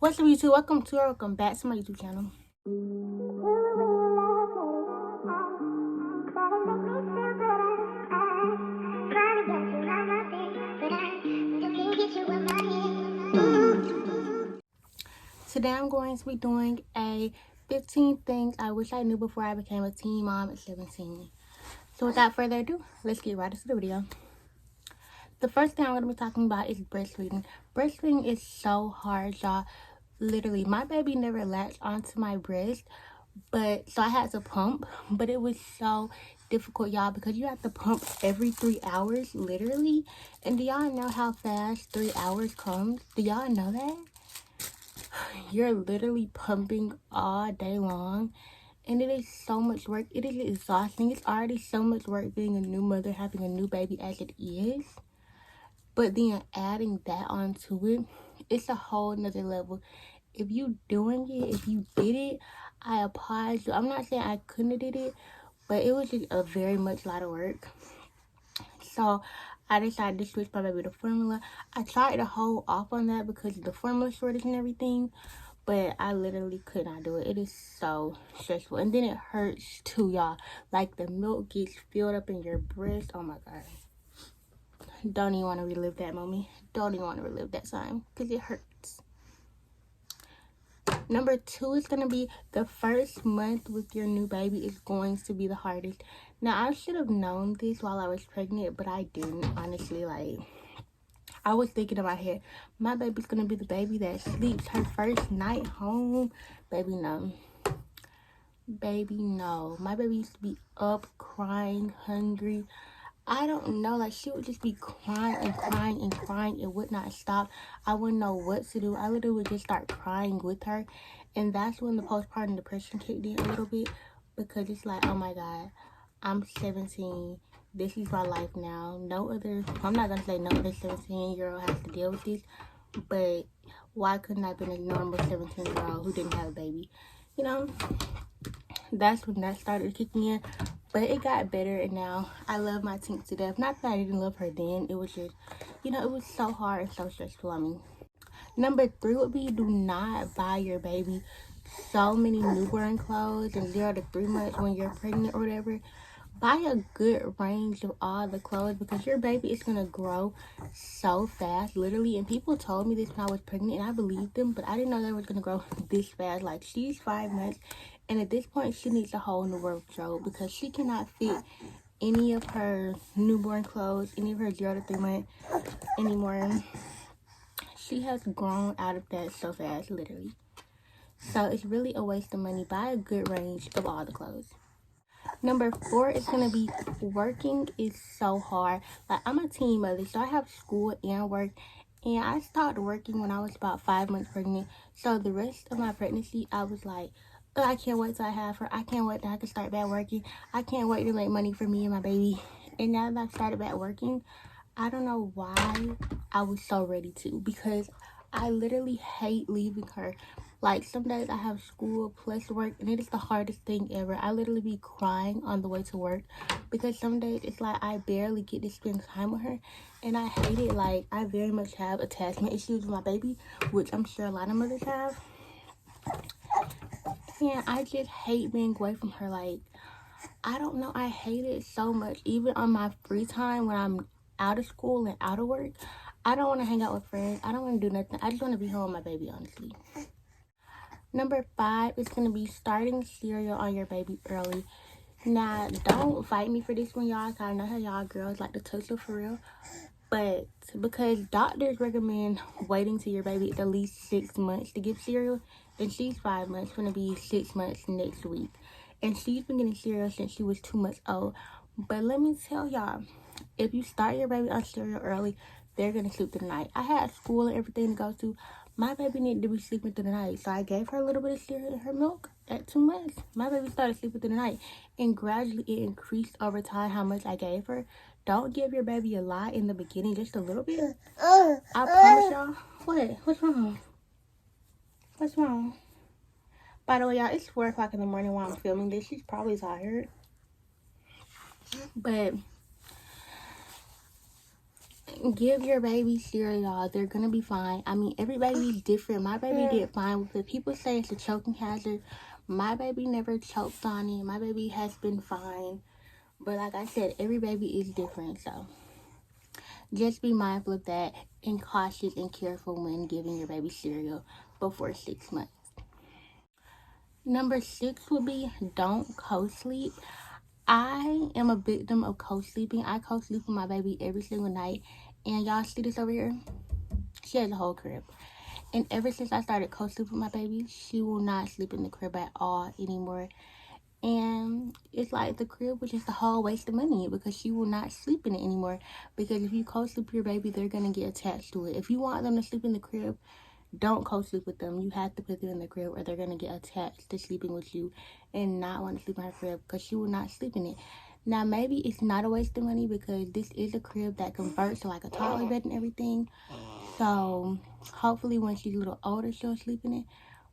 What's up, YouTube? Welcome to or welcome back to my YouTube channel. Today I'm going to be doing a 15 things I wish I knew before I became a teen mom at 17. So without further ado, let's get right into the video. The first thing I'm going to be talking about is breastfeeding. Breastfeeding is so hard, y'all. Literally, my baby never latched onto my breast, but so I had to pump, but it was so difficult, y'all, because you have to pump every 3 hours, literally. And do y'all know how fast 3 hours comes? Do y'all know that? You're literally pumping all day long, and it is so much work. It is exhausting. It's already so much work being a new mother, having a new baby as it is, but then adding that onto it, it's a whole nother level. If you doing it, if you did it, I applaud you. I'm not saying I couldn't have did it, but it was just a very much lot of work. So I decided to switch my baby to formula. I tried to hold off on that because of the formula shortage and everything, but I literally could not do it. It is so stressful, and then it hurts too, y'all. Like the milk gets filled up in your breast. Oh my god, don't even want to relive that moment. Don't even want to relive that time because it hurts. Number 2 is going to be the first month with your new baby is going to be the hardest. Now, I should have known this while I was pregnant, but I didn't, honestly. Like, I was thinking in my head, my baby's going to be the baby that sleeps her first night home. Baby, no. Baby, no. My baby used to be up, crying, hungry. I don't know, like she would just be crying and crying and crying. It would not stop. I wouldn't know what to do. I literally would just start crying with her, and that's when the postpartum depression kicked in a little bit, because it's like, oh my god, I'm 17, this is my life now. I'm not gonna say no other 17-year-old has to deal with this, but why couldn't I have been a normal 17-year-old who didn't have a baby? You know, that's when that started kicking in. But it got better, and now I love my Tink to death. Not that I didn't love her then. It was just, you know, it was so hard and so stressful on me. Number 3 would be, do not buy your baby so many newborn clothes and 0 to 3 months when you're pregnant or whatever. Buy a good range of all the clothes, because your baby is going to grow so fast, literally. And people told me this when I was pregnant, and I believed them, but I didn't know they were going to grow this fast. Like, she's 5 months, and at this point, she needs a whole new wardrobe because she cannot fit any of her newborn clothes, any of her 0 to 3 months anymore. She has grown out of that so fast, literally. So it's really a waste of money. Buy a good range of all the clothes. Number 4 is going to be, working is so hard. Like, I'm a teen mother, so I have school and work. And I started working when I was about 5 months pregnant. So the rest of my pregnancy, I was like, oh, I can't wait till I have her. I can't wait till I can start back working. I can't wait to make money for me and my baby. And now that I've started back working, I don't know why I was so ready to, because I literally hate leaving her. Like, some days I have school plus work, and it is the hardest thing ever. I literally be crying on the way to work, because some days it's like I barely get to spend time with her, and I hate it. Like, I very much have attachment issues with my baby, which I'm sure a lot of mothers have. And I just hate being away from her. Like, I don't know, I hate it so much. Even on my free time when I'm out of school and out of work, I don't want to hang out with friends. I don't want to do nothing. I just want to be home with my baby, honestly. Number 5 is going to be starting cereal on your baby early. Now, don't fight me for this one, y'all, because I know how y'all girls like to tussle for real. But because doctors recommend waiting till your baby is at least 6 months to give cereal, and she's 5 months, going to be 6 months next week. And she's been getting cereal since she was 2 months old. But let me tell y'all, if you start your baby on cereal early, they're going to sleep through the night. I had school and everything to go to. My baby needed to be sleeping through the night, so I gave her a little bit of cereal in her milk at 2 months. My baby started sleeping through the night, and gradually it increased over time how much I gave her. Don't give your baby a lot in the beginning, just a little bit. I promise y'all. What? What's wrong? What's wrong? By the way, y'all, it's 4 o'clock in the morning while I'm filming this. She's probably tired. But Give your baby cereal. They're gonna be fine. I mean, every baby's different. My baby did fine with it. People say it's a choking hazard. My baby never choked on it. My baby has been fine. But like I said, every baby is different. So just be mindful of that and cautious and careful when giving your baby cereal before 6 months. Number 6 would be don't co-sleep. I am a victim of co-sleeping. I co-sleep with my baby every single night. And y'all see this over here? She has a whole crib. And ever since I started co-sleeping with my baby, she will not sleep in the crib at all anymore. And it's like the crib was just a whole waste of money because she will not sleep in it anymore. Because if you co-sleep your baby, they're going to get attached to it. If you want them to sleep in the crib, don't co-sleep with them. You have to put them in the crib or they're going to get attached to sleeping with you and not want to sleep in her crib because she will not sleep in it. Now, maybe it's not a waste of money because this is a crib that converts to like a toddler bed and everything. So, hopefully when she's a little older, she'll sleep in it.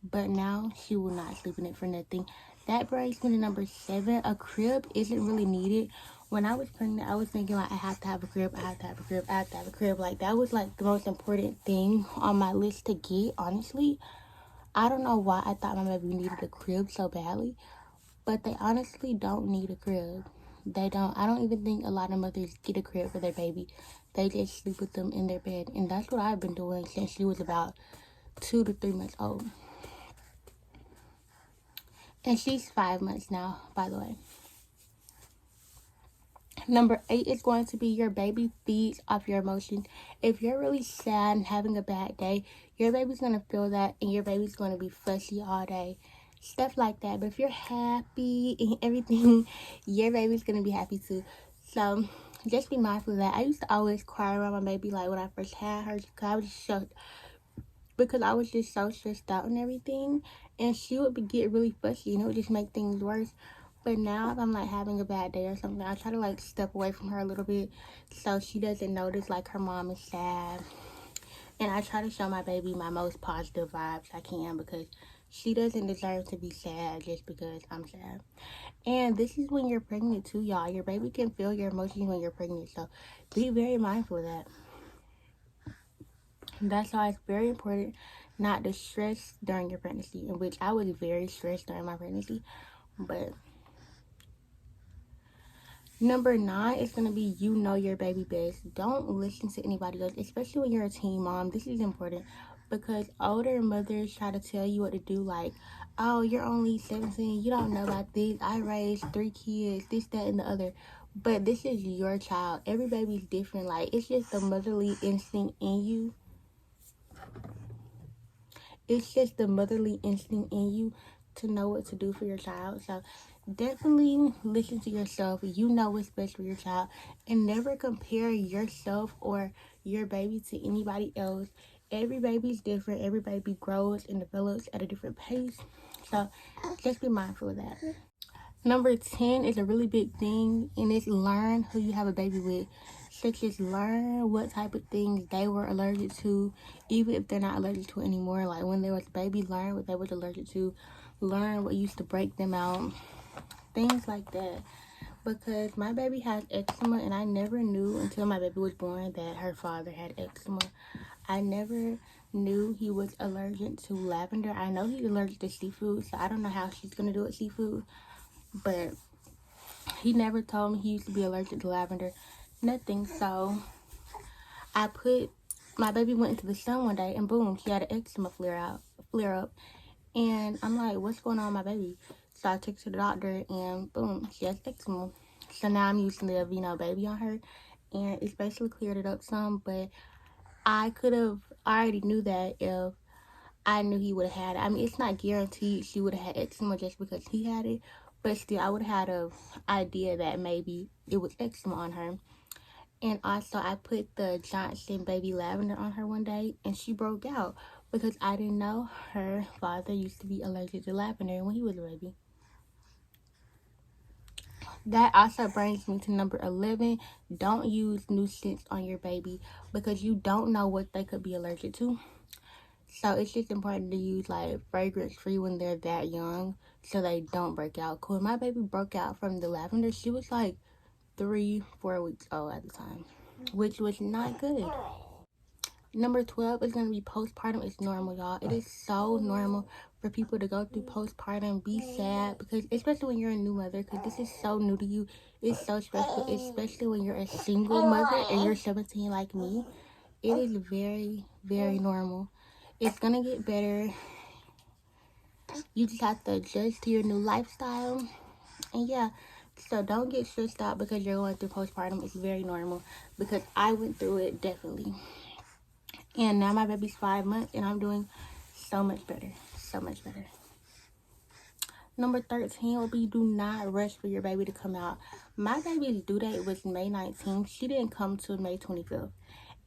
But now, she will not sleep in it for nothing. That brings me to number 7. A crib isn't really needed. When I was pregnant, I was thinking like I have to have a crib, I have to have a crib, I have to have a crib. Like that was like the most important thing on my list to get, honestly. I don't know why I thought my baby needed a crib so badly, but they honestly don't need a crib. They don't. I don't even think a lot of mothers get a crib for their baby. They just sleep with them in their bed. And that's what I've been doing since she was about 2 to 3 months old. And she's 5 months now, by the way. Number 8 is going to be your baby feeds off your emotions. If you're really sad and having a bad day, your baby's going to feel that and your baby's going to be fussy all day. Stuff like that. But if you're happy and everything, your baby's going to be happy too. So just be mindful of that. I used to always cry around my baby like when I first had her because I was just shocked because I was just so stressed out and everything. And she would get really fussy and it would just make things worse. But now if I'm like having a bad day or something, I try to like step away from her a little bit so she doesn't notice like her mom is sad. And I try to show my baby my most positive vibes I can because she doesn't deserve to be sad just because I'm sad. And this is when you're pregnant too, y'all. Your baby can feel your emotions when you're pregnant. So be very mindful of that. That's why it's very important not to stress during your pregnancy, in which I was very stressed during my pregnancy. But number 9 is going to be you know your baby best. Don't listen to anybody else, especially when you're a teen mom. This is important because older mothers try to tell you what to do, like, oh, you're only 17, you don't know about this. I raised 3 kids, this, that, and the other. But this is your child. Every baby's different. Like, it's just the motherly instinct in you. It's just the motherly instinct in you to know what to do for your child. So definitely listen to yourself. You know what's best for your child. And never compare yourself or your baby to anybody else. Every baby's different. Every baby grows and develops at a different pace. So just be mindful of that. Number 10 is a really big thing, and it's learn who you have a baby with. Such as learn what type of things they were allergic to, even if they're not allergic to it anymore. Like when they was a baby, learn what they was allergic to. Learn what used to break them out. Things like that. Because my baby has eczema, and I never knew until my baby was born that her father had eczema. I never knew he was allergic to lavender. I know he's allergic to seafood, so I don't know how she's going to do with seafood. But he never told me he used to be allergic to lavender. Nothing. So my baby went into the sun one day and boom, she had an eczema flare up. And I'm like, what's going on with my baby? So I took her to the doctor and boom, she has eczema. So now I'm using the baby on her and it's basically cleared it up some, but I already knew that if I knew he would have had it. I mean, it's not guaranteed she would have had eczema just because he had it, but still, I would have had a idea that maybe it was eczema on her. And also, I put the Johnson baby lavender on her one day, and she broke out because I didn't know her father used to be allergic to lavender when he was a baby. That also brings me to number 11. Don't use new scents on your baby because you don't know what they could be allergic to. So it's just important to use like fragrance free when they're that young so they don't break out. Cause when my baby broke out from the lavender, she was like 3-4 weeks old at the time. which was not good. Number 12 is going to be postpartum is normal, y'all. It is so normal for people to go through postpartum, be sad, because especially when you're a new mother, because this is so new to you. It's so stressful, especially when you're a single mother and you're 17 like me. It is very, very normal. It's going to get better. You just have to adjust to your new lifestyle. And yeah, so don't get stressed out because you're going through postpartum. It's very normal because I went through it, definitely. And now my baby's 5 months and I'm doing so much better. So much better. Number 13 will be do not rush for your baby to come out. My baby's due date was May 19th. She didn't come till May 25th.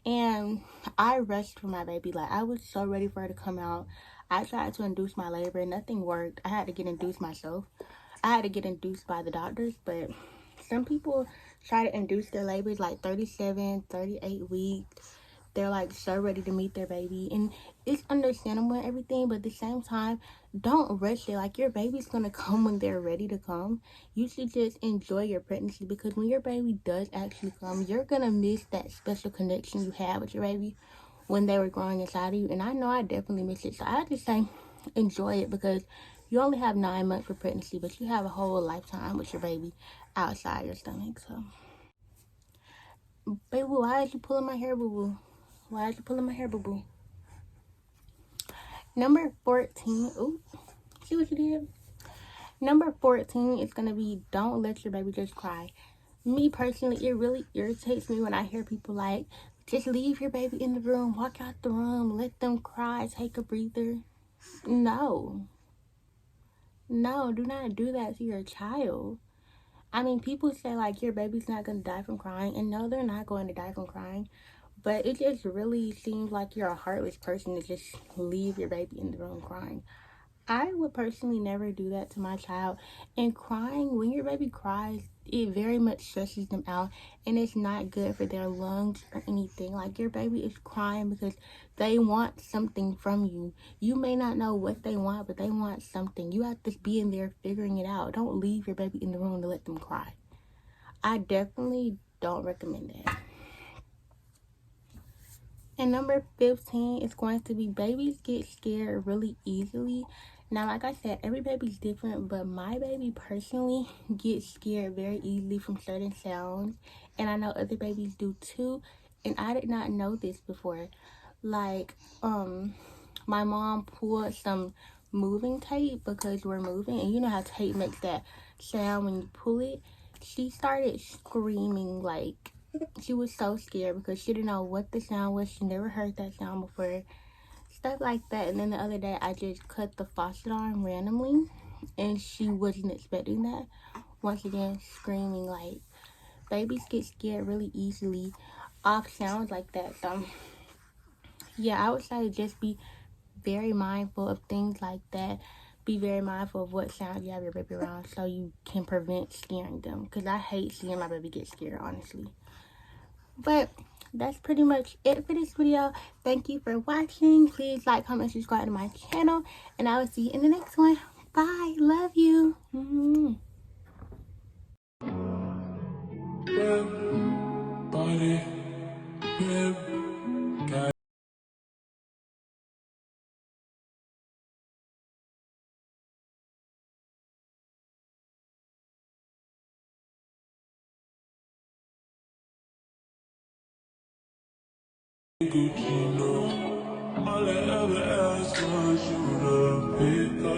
And I rushed for my baby. Like, I was so ready for her to come out. I tried to induce my labor. Nothing worked. I had to get induced myself. I had to get induced by the doctors. But some people try to induce their labors like 37, 38 weeks. They're like so ready to meet their baby, and it's understandable and everything, but at the same time, don't rush it. Like, your baby's gonna come when they're ready to come. You should just enjoy your pregnancy, because when your baby does actually come, you're gonna miss that special connection you had with your baby when they were growing inside of you. And I know I definitely miss it, so I just say enjoy it, because you only have 9 months for pregnancy, but you have a whole lifetime with your baby outside your stomach. So, baby, why is you pulling my hair, boo boo? Why is you pulling my hair, boo boo? Number 14. Ooh, see what you did? Number 14 is going to be don't let your baby just cry. Me personally, it really irritates me when I hear people like, just leave your baby in the room, walk out the room, let them cry, take a breather. No. No, do not do that to your child. I mean, people say like your baby's not going to die from crying, and no, they're not going to die from crying. But it just really seems like you're a heartless person to just leave your baby in the room crying. I would personally never do that to my child. And crying, when your baby cries, it very much stresses them out, and it's not good for their lungs or anything. Like, your baby is crying because they want something from you. You may not know what they want, but they want something. You have to be in there figuring it out. Don't leave your baby in the room to let them cry. I definitely don't recommend that. And number 15 is going to be babies get scared really easily. Now, like I said, every baby's different, but my baby personally gets scared very easily from certain sounds. And I know other babies do too. And I did not know this before. Like, my mom pulled some moving tape because we're moving. And you know how tape makes that sound when you pull it? She started screaming, like, she was so scared because she didn't know what the sound was. She never heard that sound before. Stuff like that. And then the other day, I just cut the faucet on randomly, and she wasn't expecting that. Once again, screaming. Like, babies get scared really easily off sounds like that. So, yeah, I would say just be very mindful of things like that. Be very mindful of what sound you have your baby around so you can prevent scaring them. Because I hate seeing my baby get scared, honestly. But that's pretty much it for this video. Thank you for watching. Please like, comment, subscribe to my channel, and I will see you in the next one. Bye. Love you. All I ever asked was you to pick up.